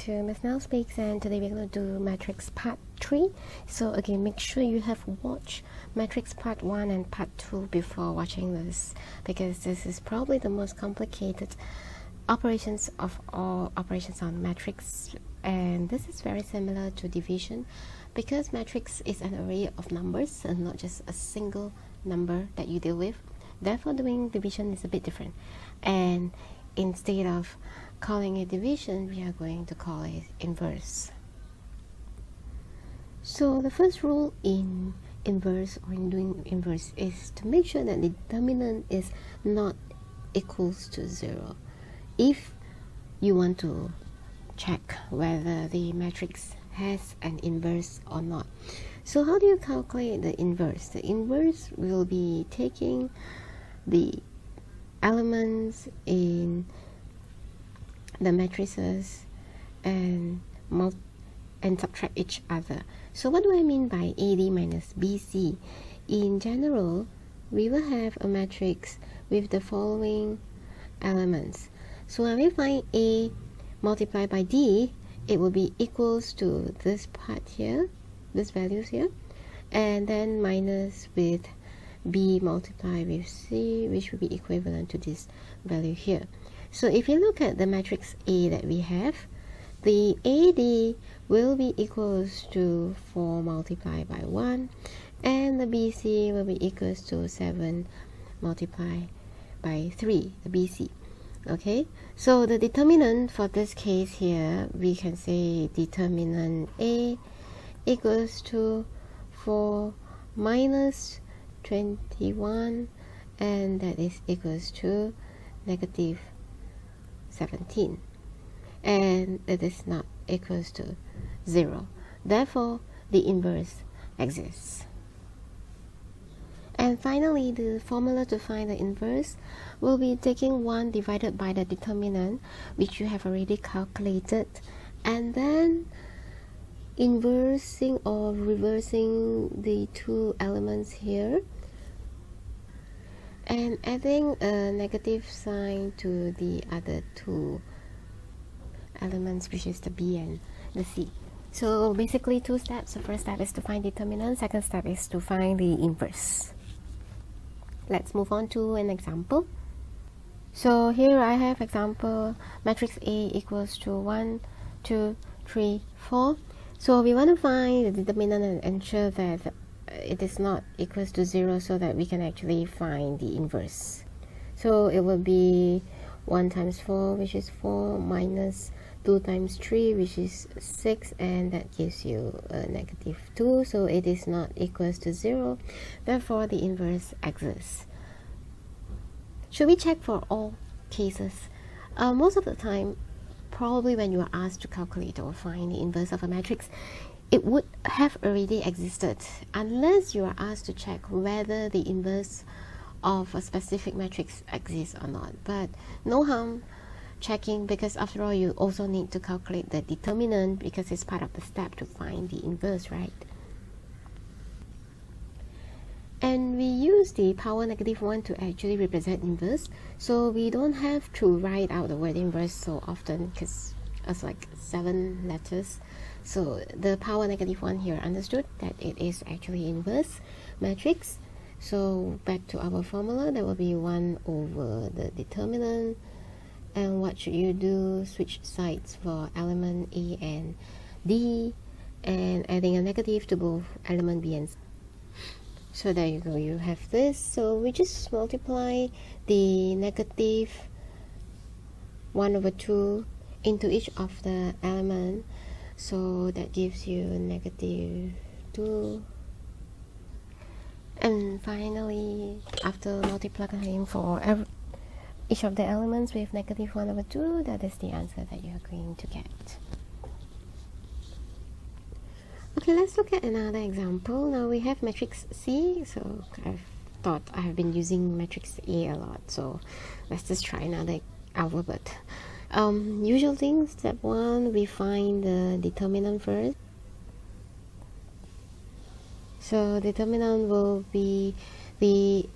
to Ms. Nell Speaks, and today we're going to do matrix part 3. So again, make sure you have watched matrix part 1 and part 2 before watching this, because this is probably the most complicated operations of all operations on matrix, and this is very similar to division because matrix is an array of numbers and not just a single number that you deal with. Therefore, doing division is a bit different, and instead of calling it division, we are going to call it inverse. So the first rule in inverse, or in doing inverse, is to make sure that the determinant is not equals to 0 if you want to check whether the matrix has an inverse or not. So how do you calculate the inverse? The inverse will be taking the elements in the matrices and subtract each other. So what do I mean by AD minus BC? In general, we will have a matrix with the following elements. So when we find A multiplied by D, it will be equals to this part here, this values here, and then minus with B multiplied with C, which will be equivalent to this value here. So if you look at the matrix A that we have, the AD will be equals to 4 multiplied by 1, and the BC will be equals to 7 multiplied by 3, the BC. Okay, so the determinant for this case here, we can say determinant A equals to 4 minus 21, and that is equals to negative 17, and it is not equals to 0. Therefore, the inverse exists. And finally, the formula to find the inverse will be taking 1 divided by the determinant, which you have already calculated, and then inversing or reversing the two elements here, and adding a negative sign to the other two elements, which is the B and the C. So basically 2 steps. The first step is to find determinant, second step is to find the inverse. Let's move on to an example. So here I have example matrix A equals to 1, 2, 3, 4. So we want to find the determinant and ensure that it is not equals to 0 so that we can actually find the inverse. So it will be 1 times 4, which is 4, minus 2 times 3, which is 6, and that gives you a negative 2, so it is not equals to 0. Therefore, the inverse exists. Should we check for all cases? Most of the time, probably when you are asked to calculate or find the inverse of a matrix, it would have already existed, unless you are asked to check whether the inverse of a specific matrix exists or not. But no harm checking, because after all, you also need to calculate the determinant, because it's part of the step to find the inverse, right? And we use the power negative 1 to actually represent inverse, so we don't have to write out the word inverse so often, because it's like 7 letters. So the power negative 1 here understood that it is actually inverse matrix. So back to our formula, that will be 1 over the determinant. And what should you do? Switch sides for element A and D, and adding a negative to both element B and C. So there you go, you have this. So we just multiply the negative 1 over 2 into each of the element, so that gives you negative 2. And finally, after multiplying for each of the elements with negative 1 over 2, that is the answer that you are going to get. Okay, let's look at another example. Now we have matrix C, so I have been using matrix A a lot, so let's just try another alphabet. Usual things, step 1, we find the determinant first. So determinant will be the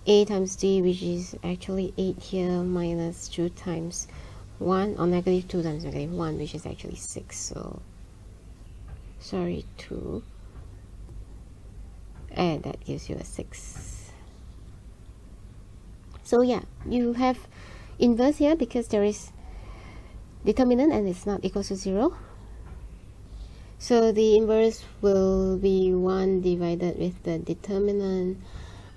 A times D, which is actually 8 here, minus 2 times 1, or negative 2 times negative 1, which is actually 6. So sorry, 2, and that gives you a 6. So yeah, you have inverse here because there is determinant and it's not equal to 0. So the inverse will be 1 divided with the determinant,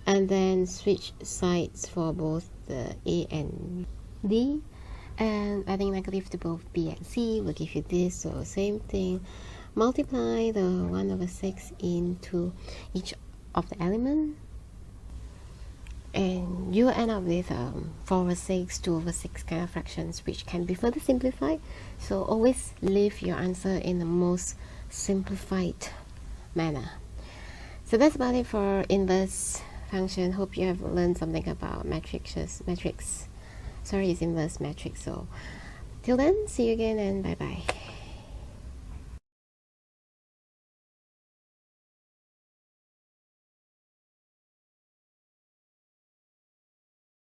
and then switch sides for both the A and D, and adding negative to both B and C will give you this. So same thing, multiply the 1 over 6 into each of the element, and you end up with 4 over 6, 2 over 6 kind of fractions, which can be further simplified. So always leave your answer in the most simplified manner. So that's about it for inverse function. Hope you have learned something about matrices. Sorry, it's inverse matrix. So till then, see you again, and bye bye.